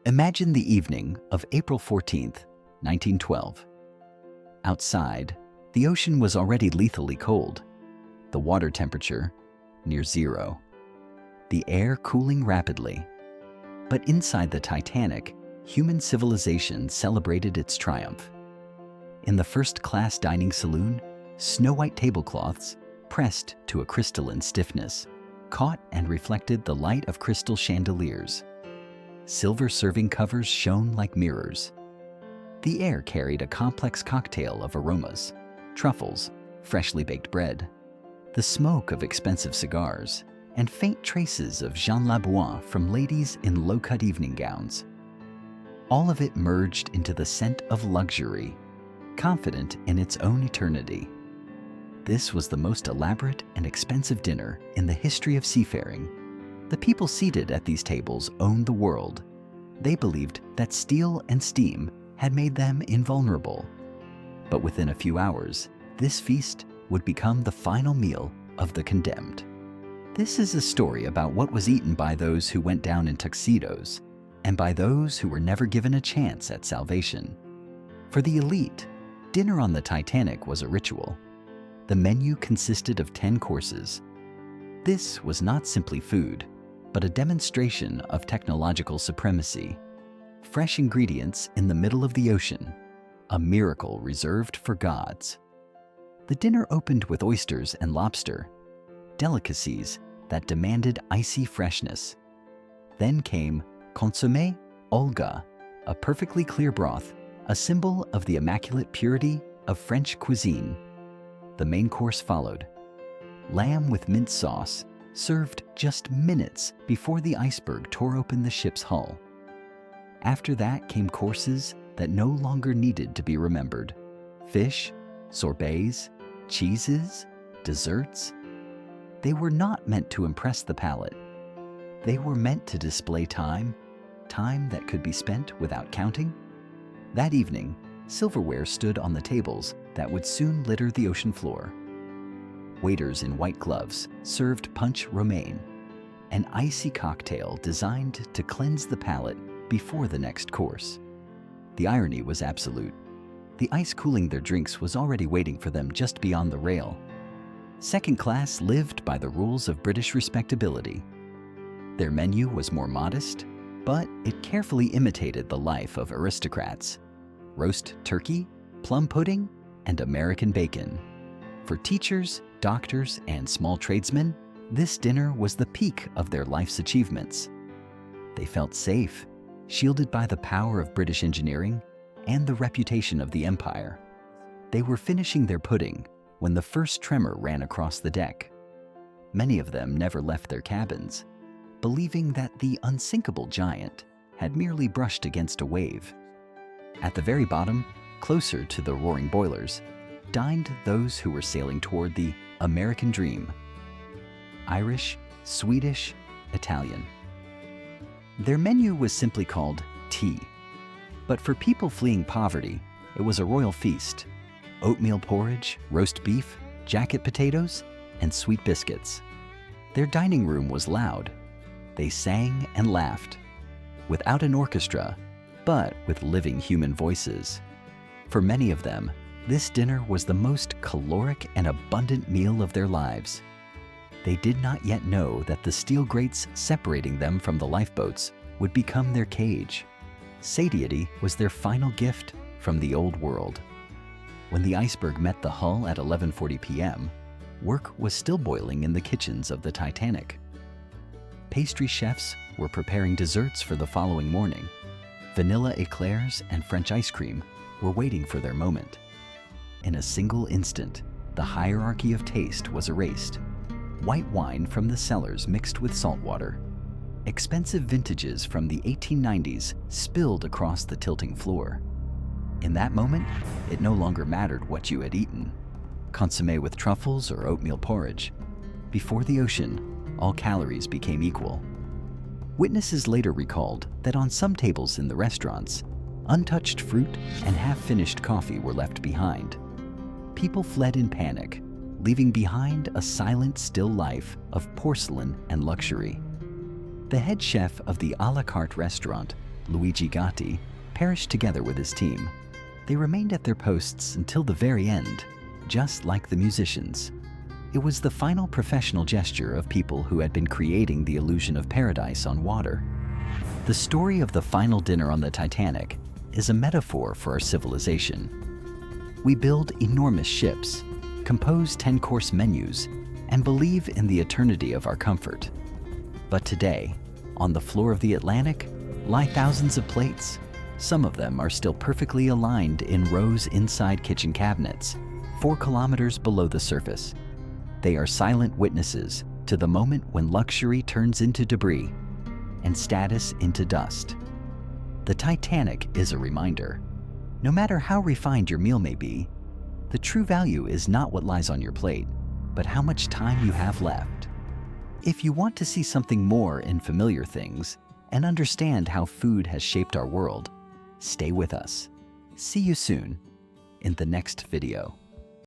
Imagine the evening of April 14th, 1912. Outside, the ocean was already lethally cold, the water temperature near zero, the air cooling rapidly. But inside the Titanic, human civilization celebrated its triumph. In the first-class dining saloon, snow-white tablecloths, pressed to a crystalline stiffness, caught and reflected the light of crystal chandeliers. Silver serving covers shone like mirrors. The air carried a complex cocktail of aromas, truffles, freshly baked bread, the smoke of expensive cigars, and faint traces of Jean Labois from ladies in low-cut evening gowns. All of it merged into the scent of luxury, confident in its own eternity. This was the most elaborate and expensive dinner in the history of seafaring. The people seated at these tables owned the world. They believed that steel and steam had made them invulnerable. But within a few hours, this feast would become the final meal of the condemned. This is a story about what was eaten by those who went down in tuxedos and by those who were never given a chance at salvation. For the elite, dinner on the Titanic was a ritual. The menu consisted of 10 courses. This was not simply food, but a demonstration of technological supremacy. Fresh ingredients in the middle of the ocean, a miracle reserved for gods. The dinner opened with oysters and lobster, delicacies that demanded icy freshness. Then came consommé Olga, a perfectly clear broth, a symbol of the immaculate purity of French cuisine. The main course followed. Lamb with mint sauce, served just minutes before the iceberg tore open the ship's hull. After that came courses that no longer needed to be remembered. Fish, sorbets, cheeses, desserts. They were not meant to impress the palate. They were meant to display time that could be spent without counting. That evening, silverware stood on the tables that would soon litter the ocean floor. Waiters in white gloves served punch romaine, an icy cocktail designed to cleanse the palate before the next course. The irony was absolute. The ice cooling their drinks was already waiting for them just beyond the rail. Second class lived by the rules of British respectability. Their menu was more modest, but it carefully imitated the life of aristocrats. Roast turkey, plum pudding, and American bacon. For teachers, doctors, and small tradesmen, this dinner was the peak of their life's achievements. They felt safe, shielded by the power of British engineering and the reputation of the empire. They were finishing their pudding when the first tremor ran across the deck. Many of them never left their cabins, believing that the unsinkable giant had merely brushed against a wave. At the very bottom, closer to the roaring boilers, dined those who were sailing toward the American dream. Irish, Swedish, Italian. Their menu was simply called tea. But for people fleeing poverty, it was a royal feast. Oatmeal porridge, roast beef, jacket potatoes, and sweet biscuits. Their dining room was loud. They sang and laughed, without an orchestra, but with living human voices. For many of them, this dinner was the most caloric and abundant meal of their lives. They did not yet know that the steel grates separating them from the lifeboats would become their cage. Satiety was their final gift from the old world. When the iceberg met the hull at 11:40 p.m., work was still boiling in the kitchens of the Titanic. Pastry chefs were preparing desserts for the following morning. Vanilla eclairs and French ice cream were waiting for their moment. In a single instant, the hierarchy of taste was erased. White wine from the cellars mixed with salt water. Expensive vintages from the 1890s spilled across the tilting floor. In that moment, it no longer mattered what you had eaten. Consommé with truffles or oatmeal porridge. Before the ocean, all calories became equal. Witnesses later recalled that on some tables in the restaurants, untouched fruit and half-finished coffee were left behind. People fled in panic, leaving behind a silent, still life of porcelain and luxury. The head chef of the a la carte restaurant Luigi Gatti, perished together with his team. They remained at their posts until the very end, just like the musicians. It was the final professional gesture of people who had been creating the illusion of paradise on water. The story of the final dinner on the Titanic is a metaphor for our civilization. We build enormous ships, compose 10-course menus, and believe in the eternity of our comfort. But today, on the floor of the Atlantic, lie thousands of plates. Some of them are still perfectly aligned in rows inside kitchen cabinets, 4 kilometers below the surface. They are silent witnesses to the moment when luxury turns into debris and status into dust. The Titanic is a reminder. No matter how refined your meal may be, the true value is not what lies on your plate, but how much time you have left. If you want to see something more in familiar things and understand how food has shaped our world, stay with us. See you soon in the next video.